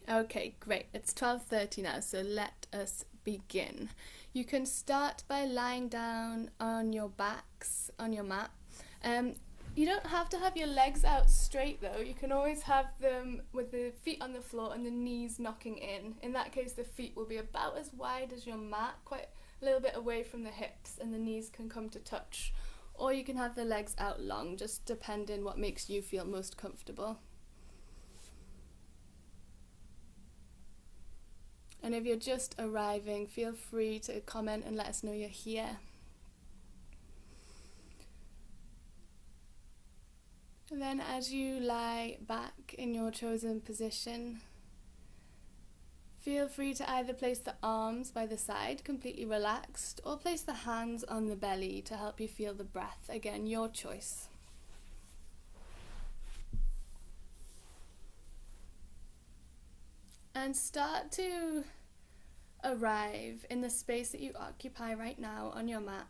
Okay, great. It's 12:30 now, so let us begin. You can start by lying down on your backs on your mat. Um, you don't have to have your legs out straight though. You can always have them with the feet on the floor and the knees knocking in. In that case, the feet will be about as wide as your mat, quite a little bit away from the hips, and the knees can come to touch. Or you can have the legs out long, just depending what makes you feel most comfortable. And if you're just arriving, feel free to comment and let us know you're here. And then as you lie back in your chosen position, feel free to either place the arms by the side, completely relaxed, or place the hands on the belly to help you feel the breath. Again, your choice. And start to arrive in the space that you occupy right now on your mat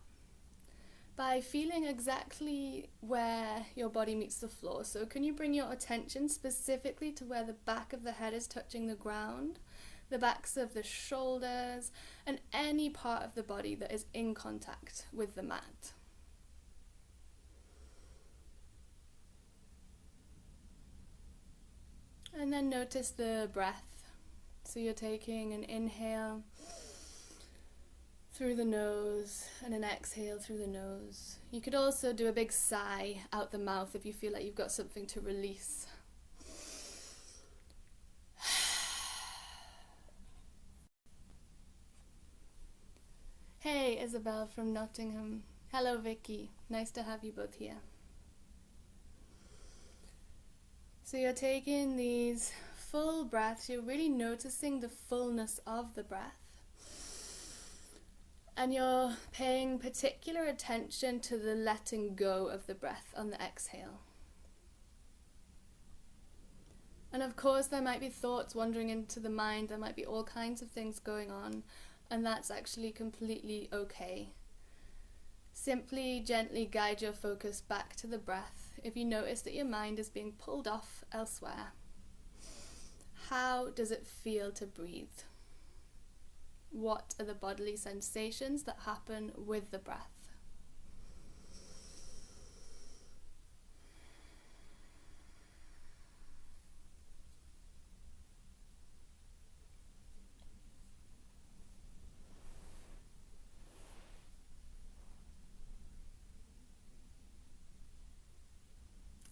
by feeling exactly where your body meets the floor. So can you bring your attention specifically to where the back of the head is touching the ground, the backs of the shoulders, and any part of the body that is in contact with the mat? And then notice the breath. So you're taking an inhale through the nose and an exhale through the nose. You could also do a big sigh out the mouth if you feel like you've got something to release. Hey, Isabel from Nottingham. Hello, Vicky. Nice to have you both here. So you're taking these full breaths. You're really noticing the fullness of the breath. And you're paying particular attention to the letting go of the breath on the exhale. And of course, there might be thoughts wandering into the mind. There might be all kinds of things going on. And that's actually completely okay. Simply gently guide your focus back to the breath if you notice that your mind is being pulled off elsewhere. How does it feel to breathe? What are the bodily sensations that happen with the breath?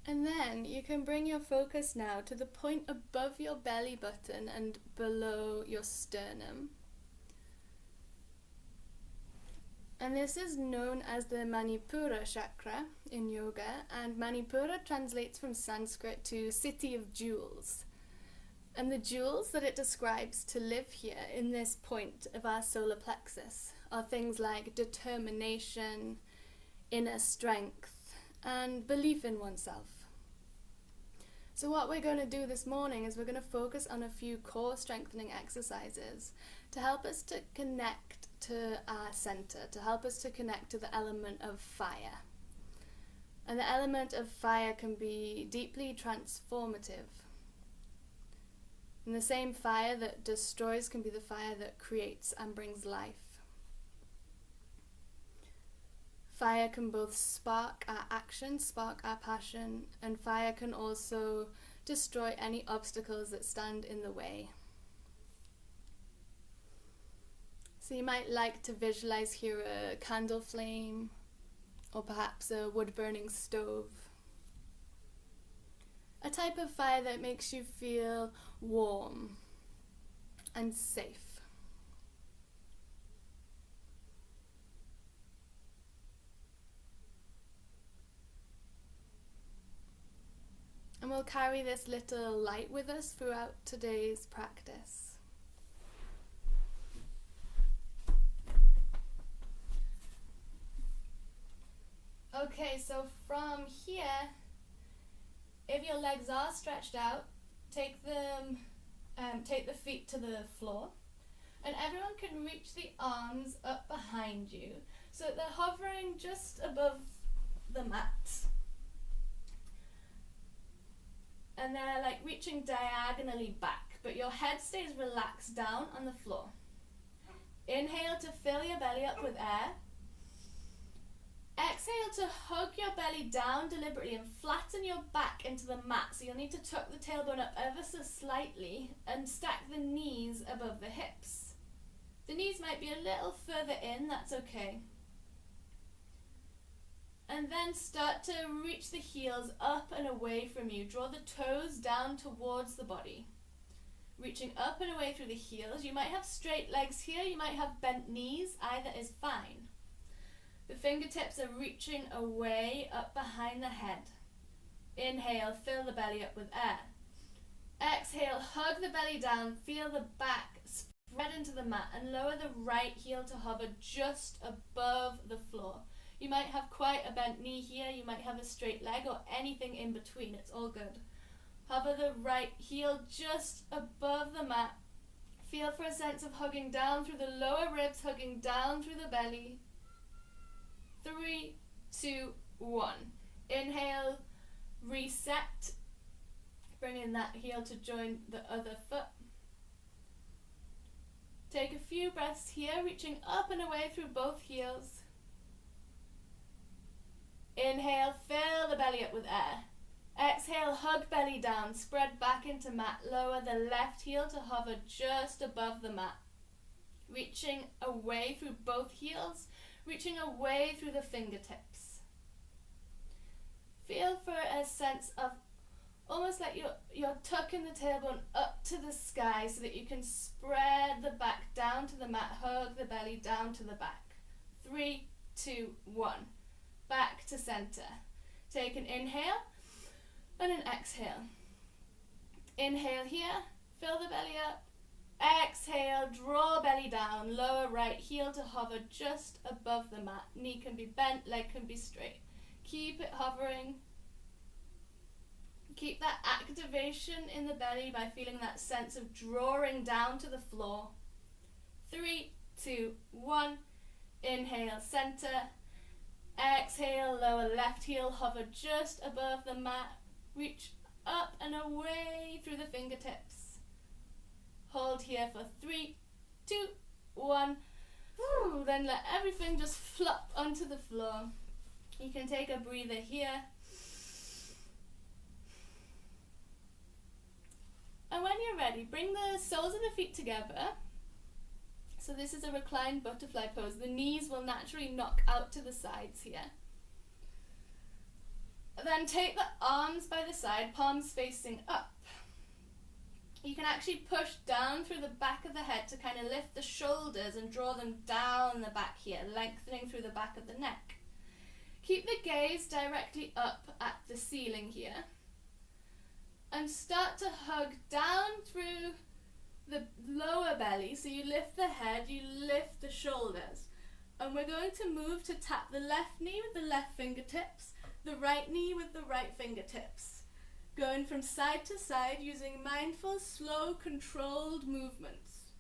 And then you can bring your focus now to the point above your belly button and below your sternum. And this is known as the Manipura chakra in yoga, and Manipura translates from Sanskrit to city of jewels. And the jewels that it describes to live here in this point of our solar plexus are things like determination, inner strength, and belief in oneself. So what we're going to do this morning is we're going to focus on a few core strengthening exercises to help us to connect to our center, to help us to connect to the element of fire. And the element of fire can be deeply transformative. And the same fire that destroys can be the fire that creates and brings life. Fire can both spark our action, spark our passion, and fire can also destroy any obstacles that stand in the way. So you might like to visualize here a candle flame, or perhaps a wood-burning stove. A type of fire that makes you feel warm and safe. And we'll carry this little light with us throughout today's practice. Okay, so from here, if your legs are stretched out, take the feet to the floor, and everyone can reach the arms up behind you so that they're hovering just above the mat. And they're like reaching diagonally back but your head stays relaxed down on the floor. Inhale to fill your belly up with air. Exhale to hug your belly down deliberately and flatten your back into the mat. So you'll need to tuck the tailbone up ever so slightly and stack the knees above the hips. The knees might be a little further in, that's okay. And then start to reach the heels up and away from you. Draw the toes down towards the body. Reaching up and away through the heels. You might have straight legs here, you might have bent knees, either is fine. The fingertips are reaching away up behind the head. Inhale, fill the belly up with air. Exhale, hug the belly down, feel the back spread into the mat and lower the right heel to hover just above the floor. You might have quite a bent knee here, you might have a straight leg or anything in between, it's all good. Hover the right heel just above the mat. Feel for a sense of hugging down through the lower ribs, hugging down through the belly. 3, 2, 1. Inhale, reset. Bring in that heel to join the other foot. Take a few breaths here, reaching up and away through both heels. Inhale, fill the belly up with air. Exhale, hug belly down, spread back into mat. Lower the left heel to hover just above the mat. Reaching away through both heels, reaching away through the fingertips. Feel for a sense of almost like you're tucking the tailbone up to the sky so that you can spread the back down to the mat, hug the belly down to the back. 3, 2, 1. Back to center. Take an inhale and an exhale. Inhale here, fill the belly up. Exhale, draw belly down, lower right heel to hover just above the mat. Knee can be bent, leg can be straight. Keep it hovering. Keep that activation in the belly by feeling that sense of drawing down to the floor. 3, 2, 1. Inhale, center. Exhale, lower left heel, hover just above the mat. Reach up and away through the fingertips. Hold here for 3, 2, 1. Then let everything just flop onto the floor. You can take a breather here. And when you're ready, bring the soles of the feet together. So this is a reclined butterfly pose. The knees will naturally knock out to the sides here. Then take the arms by the side, palms facing up. You can actually push down through the back of the head to kind of lift the shoulders and draw them down the back here, lengthening through the back of the neck. Keep the gaze directly up at the ceiling here. And start to hug down through the lower belly. So you lift the head, you lift the shoulders. And we're going to move to tap the left knee with the left fingertips, the right knee with the right fingertips. Going from side to side using mindful, slow, controlled movements.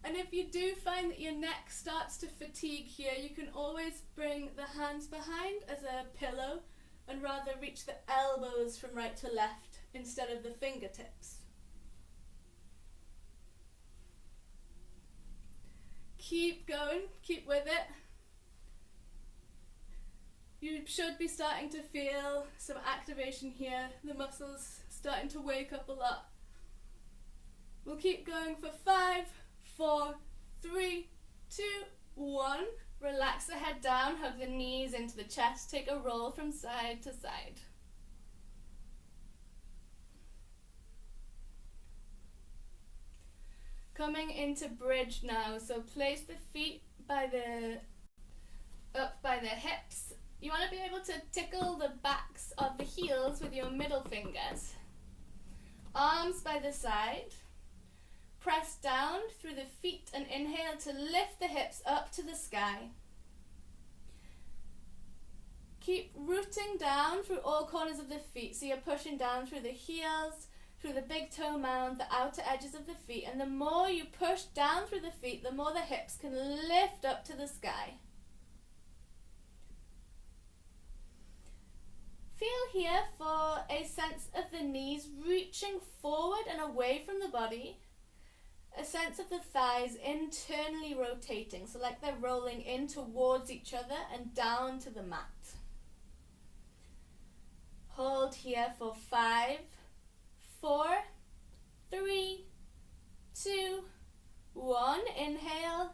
And if you do find that your neck starts to fatigue here, you can always bring the hands behind as a pillow and rather reach the elbows from right to left instead of the fingertips. Keep going, keep with it. You should be starting to feel some activation here, the muscles starting to wake up a lot. We'll keep going for 5, 4, 3, 2, 1. Relax the head down, hug the knees into the chest, take a roll from side to side. Coming into bridge now, so place the feet up by the hips. You want to be able to tickle the backs of the heels with your middle fingers. Arms by the side. Press down through the feet and inhale to lift the hips up to the sky. Keep rooting down through all corners of the feet, so you're pushing down through the heels, through the big toe mound, the outer edges of the feet, and the more you push down through the feet, the more the hips can lift up to the sky. Feel here for a sense of the knees reaching forward and away from the body. A sense of the thighs internally rotating, so like they're rolling in towards each other and down to the mat. Hold here for 5, 4, 3, 2, 1. Inhale.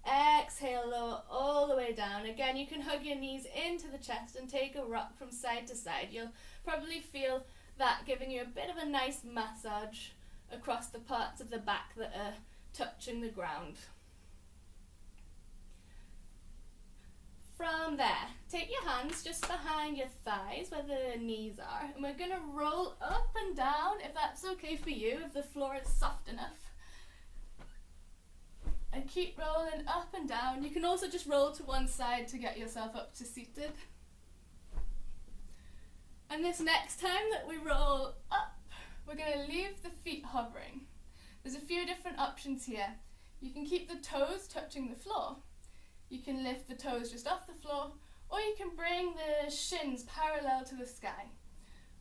Exhale, lower all the way down. Again, you can hug your knees into the chest and take a rock from side to side. You'll probably feel that giving you a bit of a nice massage across the parts of the back that are touching the ground. From there, take your hands just behind your thighs where the knees are, and we're going to roll up and down, if that's okay for you, if the floor is soft enough. And keep rolling up and down. You can also just roll to one side to get yourself up to seated. And this next time that we roll up, we're going to leave the feet hovering. There's a few different options here. You can keep the toes touching the floor. You can lift the toes just off the floor, or you can bring the shins parallel to the sky.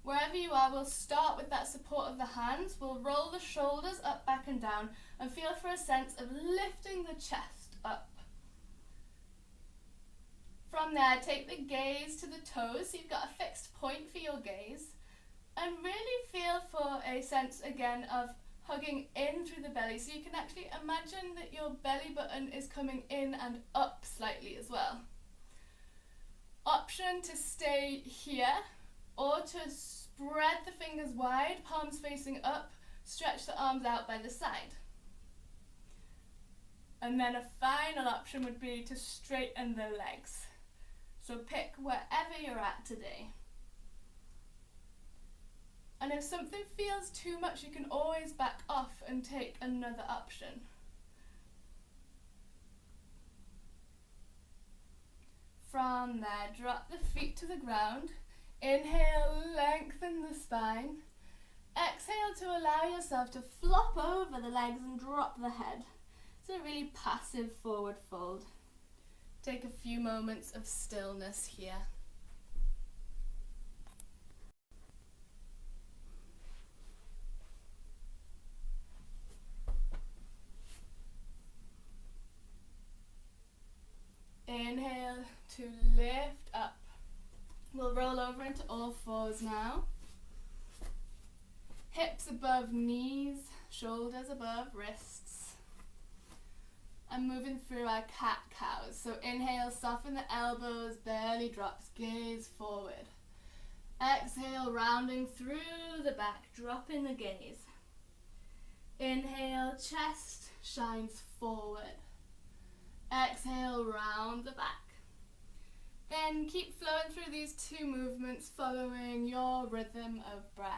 Wherever you are, we'll start with that support of the hands. We'll roll the shoulders up, back and down, and feel for a sense of lifting the chest up. From there, take the gaze to the toes, so you've got a fixed point for your gaze, and really feel for a sense again of hugging in through the belly. So you can actually imagine that your belly button is coming in and up slightly as well. Option to stay here, or to spread the fingers wide, palms facing up, stretch the arms out by the side. And then a final option would be to straighten the legs. So pick wherever you're at today. And if something feels too much, you can always back off and take another option. From there, drop the feet to the ground. Inhale, lengthen the spine. Exhale to allow yourself to flop over the legs and drop the head. It's a really passive forward fold. Take a few moments of stillness here. Inhale to lift up. We'll roll over into all fours now. Hips above knees, shoulders above wrists. And moving through our cat-cows. So inhale, soften the elbows, belly drops, gaze forward. Exhale, rounding through the back, dropping the gaze. Inhale, chest shines forward. Exhale, round the back. Then keep flowing through these two movements, following your rhythm of breath.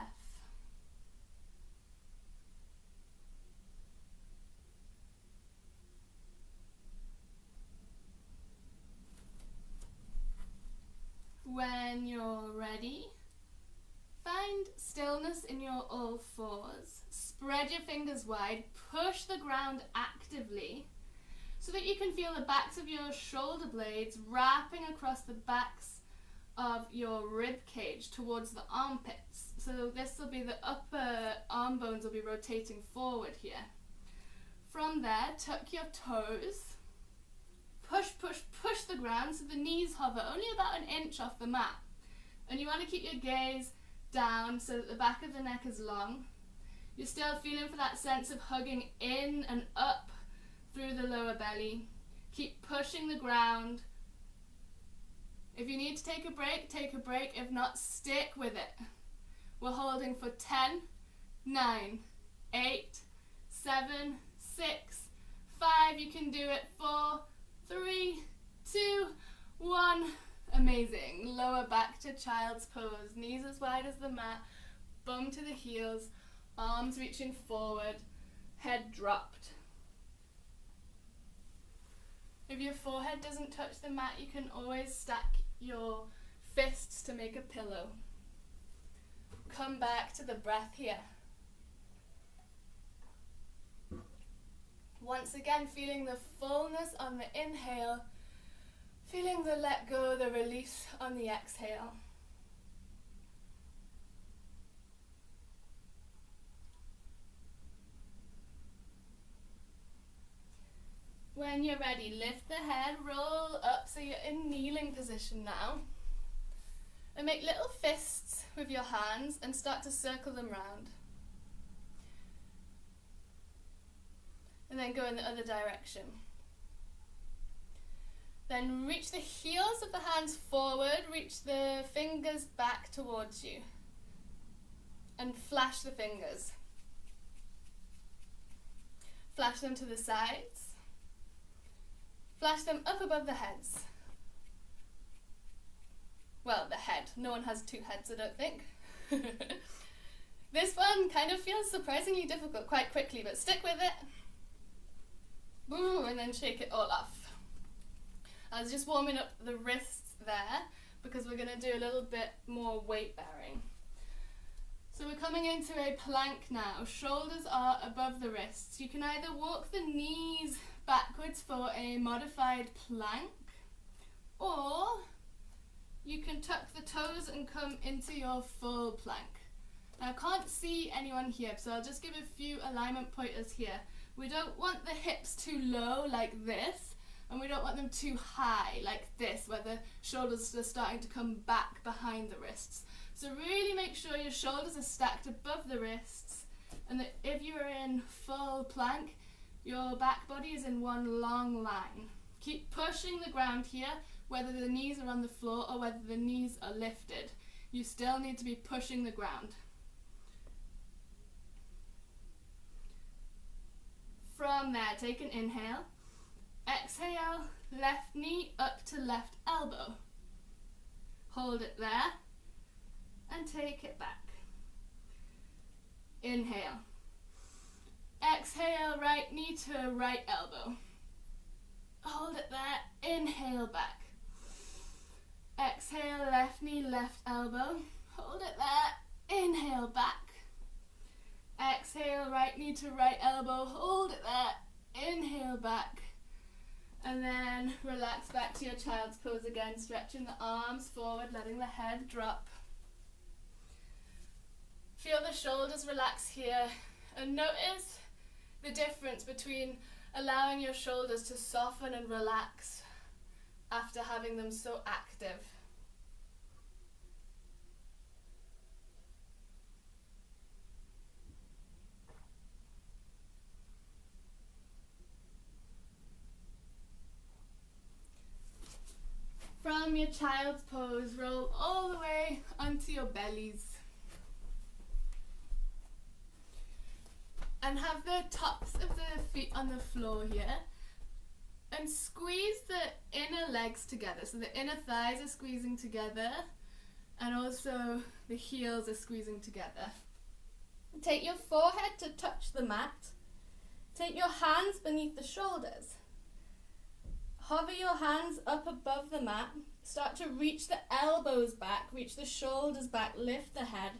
When you're ready, find stillness in your all fours. Spread your fingers wide, push the ground actively so that you can feel the backs of your shoulder blades wrapping across the backs of your rib cage towards the armpits. So this will be the upper arm bones will be rotating forward here. From there, tuck your toes. Push, push, push the ground so the knees hover only about an inch off the mat. And you want to keep your gaze down so that the back of the neck is long. You're still feeling for that sense of hugging in and up through the lower belly. Keep pushing the ground. If you need to take a break, take a break. If not, stick with it. We're holding for 10, 9, 8, 7, 6, 5. You can do it. 4, 3, 2, 1. Amazing. Lower back to child's pose. Knees as wide as the mat. Bum to the heels. Arms reaching forward. Head dropped. If your forehead doesn't touch the mat, you can always stack your fists to make a pillow. Come back to the breath here. Once again, feeling the fullness on the inhale, feeling the let go, the release on the exhale. when you're ready, lift the head, roll up so you're in kneeling position now. And make little fists with your hands and start to circle them round. And then go in the other direction. Then reach the heels of the hands forward, reach the fingers back towards you. And flash the fingers. Flash them to the sides. Flash them up above the heads. Well, the head. No one has two heads, I don't think. This one kind of feels surprisingly difficult quite quickly, but stick with it. Boom, and then shake it all off. I was just warming up the wrists there because we're going to do a little bit more weight bearing. So we're coming into a plank now. Shoulders are above the wrists. You can either walk the knees backwards for a modified plank, or you can tuck the toes and come into your full plank. Now I can't see anyone here, so I'll just give a few alignment pointers here. We don't want the hips too low like this, and we don't want them too high like this, where the shoulders are starting to come back behind the wrists. So really make sure your shoulders are stacked above the wrists, and that if you're in full plank, your back body is in one long line. Keep pushing the ground here, whether the knees are on the floor or whether the knees are lifted. You still need to be pushing the ground. From there, take an inhale. Exhale, left knee up to left elbow. Hold it there and take it back. Inhale. Exhale, right knee to right elbow. Hold it there, inhale back. Exhale, left knee, left elbow. Hold it there, inhale back. Exhale, right knee to right elbow. Hold it there, inhale back. And then relax back to your child's pose again, stretching the arms forward, letting the head drop. Feel the shoulders relax here, and notice the difference between allowing your shoulders to soften and relax after having them so active. From your child's pose, roll all the way onto your bellies. And have the tops of the feet on the floor here. And squeeze the inner legs together. So the inner thighs are squeezing together, and also the heels are squeezing together. Take your forehead to touch the mat. Take your hands beneath the shoulders. Hover your hands up above the mat. Start to reach the elbows back, reach the shoulders back, lift the head.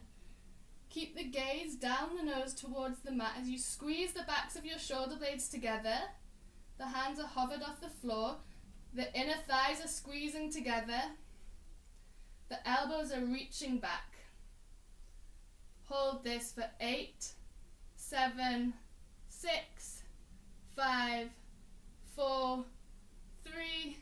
Keep the gaze down the nose towards the mat as you squeeze the backs of your shoulder blades together. The hands are hovered off the floor. The inner thighs are squeezing together. The elbows are reaching back. Hold this for 8, 7, 6, 5, 4, 3,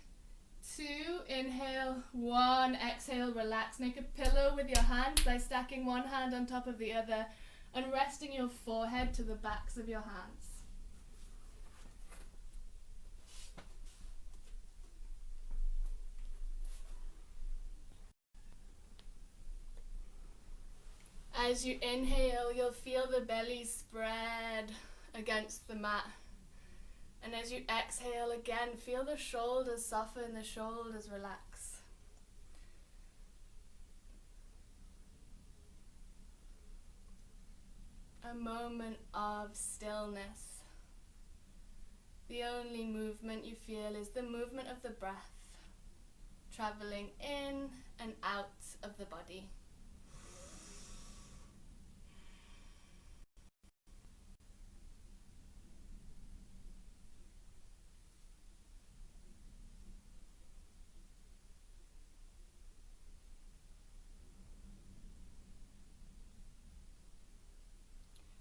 2, inhale, 1, exhale, relax. Make a pillow with your hands by stacking one hand on top of the other and resting your forehead to the backs of your hands. As you inhale, you'll feel the belly spread against the mat. And as you exhale again, feel the shoulders soften, the shoulders relax. A moment of stillness. The only movement you feel is the movement of the breath, traveling in and out of the body.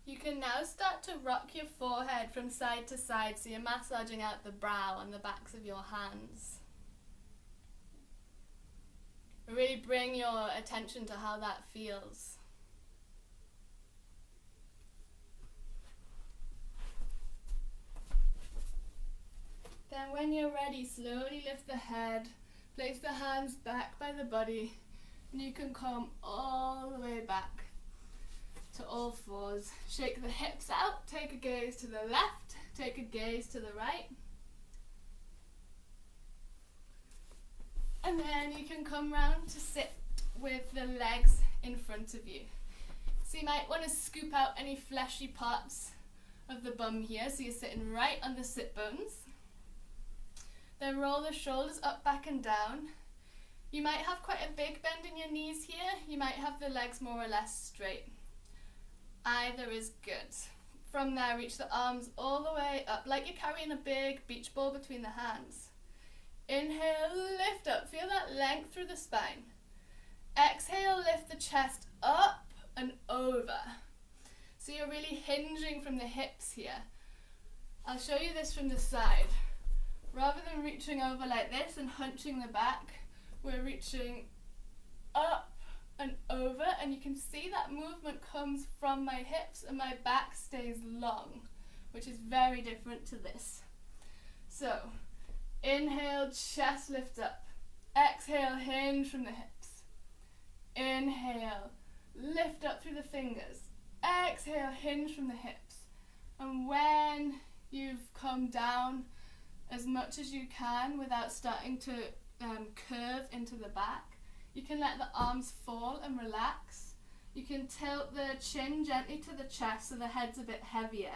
You can can now start to rock your forehead from side to side, so you're massaging out the brow and the backs of your hands. Really bring your attention to how that feels. Then when you're ready, slowly lift the head, place the hands back by the body, and you can come all the way back to all fours. Shake the hips out, take a gaze to the left, take a gaze to the right. And then you can come round to sit with the legs in front of you. So you might want to scoop out any fleshy parts of the bum here, so you're sitting right on the sit bones. Then roll the shoulders up, back and down. You might have quite a big bend in your knees here. You might have the legs more or less straight. Either is good. From there, reach the arms all the way up, like you're carrying a big beach ball between the hands. Inhale, lift up. Feel that length through the spine. Exhale, lift the chest up and over. So you're really hinging from the hips here. I'll show you this from the side. Rather than reaching over like this and hunching the back, we're reaching up and over, and you can see that movement comes from my hips and my back stays long, which is very different to this. So, inhale, chest lift up. Exhale, hinge from the hips. Inhale, lift up through the fingers. Exhale, hinge from the hips. And when you've come down as much as you can without starting to curve into the back, you can let the arms fall and relax. You can tilt the chin gently to the chest so the head's a bit heavier.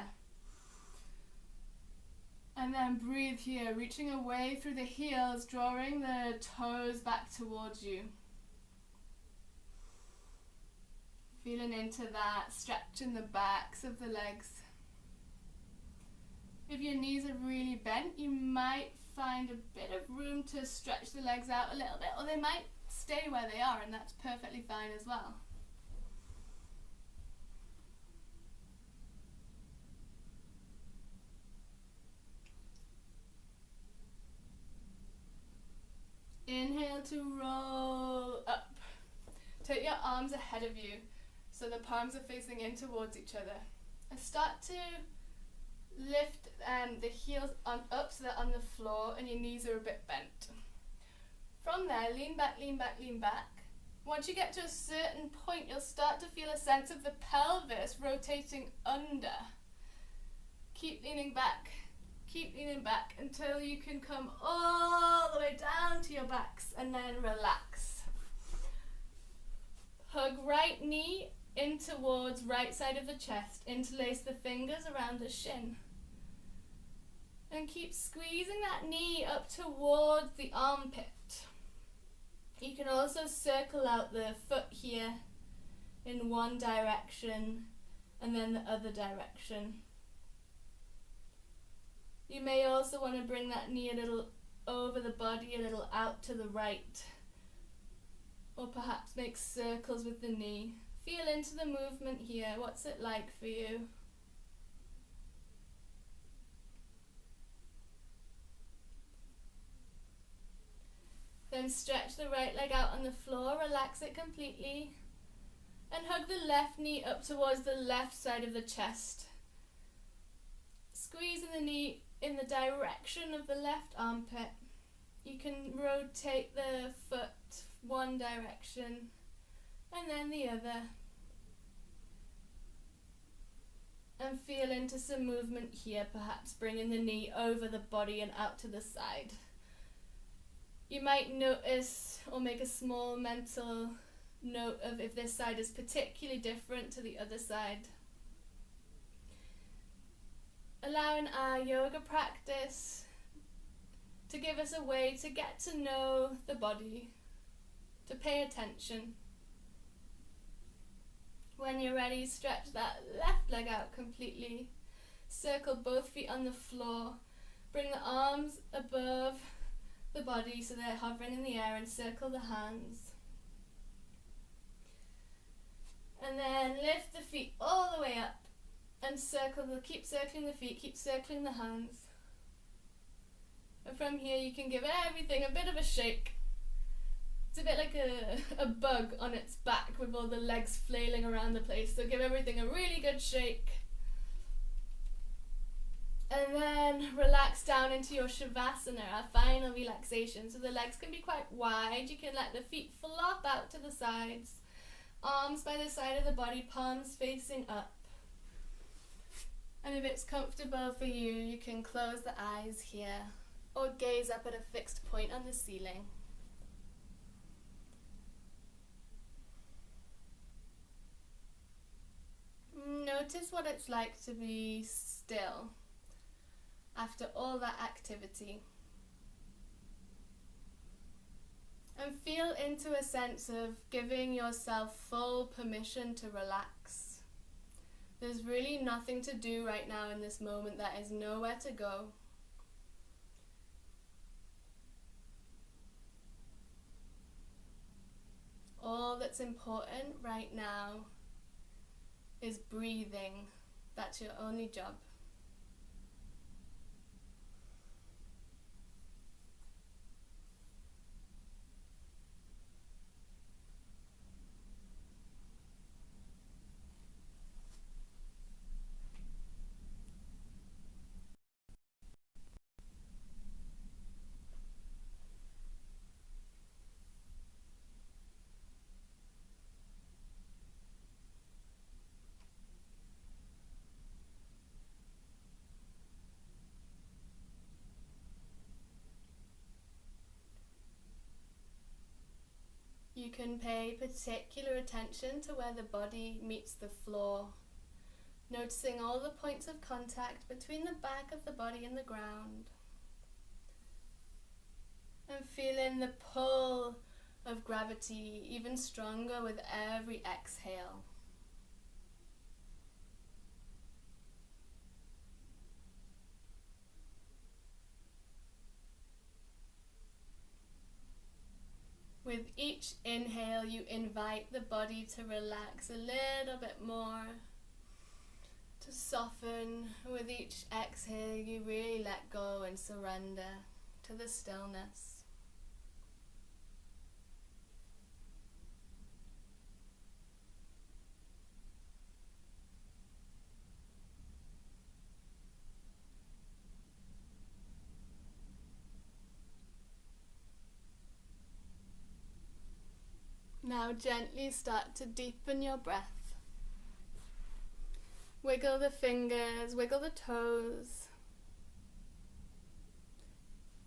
And then breathe here, reaching away through the heels, drawing the toes back towards you. Feeling into that, stretching the backs of the legs. If your knees are really bent, you might find a bit of room to stretch the legs out a little bit, or they might stay where they are, and that's perfectly fine as well. Inhale to roll up. Take your arms ahead of you so the palms are facing in towards each other. And start to lift the heels on up so they're on the floor and your knees are a bit bent. From there, lean back, lean back, lean back. Once you get to a certain point, you'll start to feel a sense of the pelvis rotating under. Keep leaning back until you can come all the way down to your backs and then relax. Hug right knee in towards right side of the chest. Interlace the fingers around the shin. And keep squeezing that knee up towards the armpit. You can also circle out the foot here in one direction and then the other direction. You may also want to bring that knee a little over the body, a little out to the right. Or perhaps make circles with the knee. Feel into the movement here. What's it like for you? Then stretch the right leg out on the floor, relax it completely, and hug the left knee up towards the left side of the chest. Squeezing the knee in the direction of the left armpit. You can rotate the foot one direction and then the other. And feel into some movement here, perhaps bringing the knee over the body and out to the side. You might notice or make a small mental note of if this side is particularly different to the other side. Allowing our yoga practice to give us a way to get to know the body, to pay attention. When you're ready, stretch that left leg out completely. Circle both feet on the floor. Bring the arms above the body so they're hovering in the air, and circle the hands. And then lift the feet all the way up and keep circling the feet, keep circling the hands. And from here you can give everything a bit of a shake. It's a bit like a bug on its back with all the legs flailing around the place, so give everything a really good shake. And then relax down into your Shavasana, our final relaxation. So the legs can be quite wide, you can let the feet flop out to the sides, arms by the side of the body, palms facing up. And if it's comfortable for you, you can close the eyes here or gaze up at a fixed point on the ceiling. Notice what it's like to be still after all that activity. And feel into a sense of giving yourself full permission to relax. There's really nothing to do right now in this moment. There is nowhere to go. All that's important right now is breathing. That's your only job. You can pay particular attention to where the body meets the floor, noticing all the points of contact between the back of the body and the ground, and feeling the pull of gravity even stronger with every exhale. With each inhale, you invite the body to relax a little bit more, to soften. With each exhale, you really let go and surrender to the stillness. Now gently start to deepen your breath. Wiggle the fingers, wiggle the toes.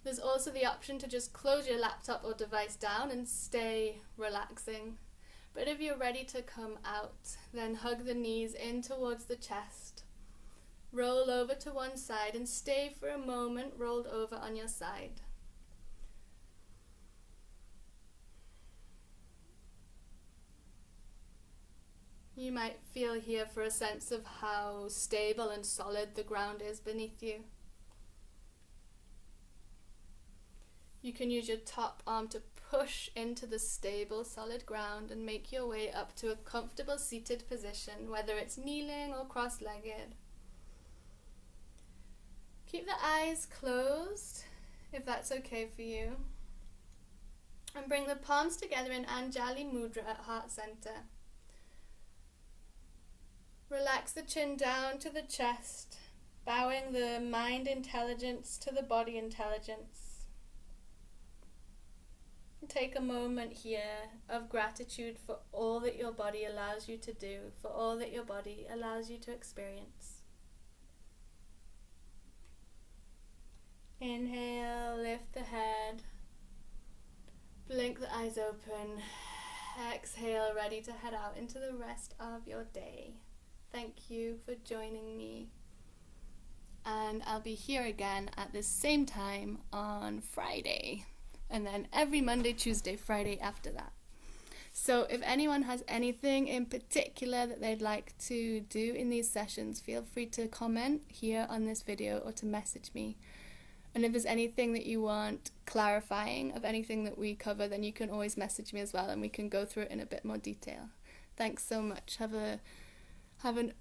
There's also the option to just close your laptop or device down and stay relaxing. But if you're ready to come out, then hug the knees in towards the chest. Roll over to one side and stay for a moment rolled over on your side. You might feel here for a sense of how stable and solid the ground is beneath you. You can use your top arm to push into the stable, solid ground and make your way up to a comfortable seated position, whether it's kneeling or cross-legged. Keep the eyes closed, if that's okay for you. And bring the palms together in Anjali Mudra at heart center. Relax the chin down to the chest, bowing the mind intelligence to the body intelligence. Take a moment here of gratitude for all that your body allows you to do, for all that your body allows you to experience. Inhale, lift the head, blink the eyes open, exhale, ready to head out into the rest of your day. Thank you for joining me, and I'll be here again at the same time on Friday, and then every Monday, Tuesday, Friday after that. So if anyone has anything in particular that they'd like to do in these sessions, feel free to comment here on this video or to message me. And if there's anything that you want clarifying of anything that we cover, then you can always message me as well and we can go through it in a bit more detail. Thanks so much. Have an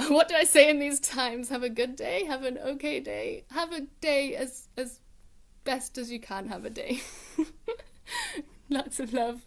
what do I say in these times? Have a good day, have an okay day, have a day as best as you can have a day. Lots of love.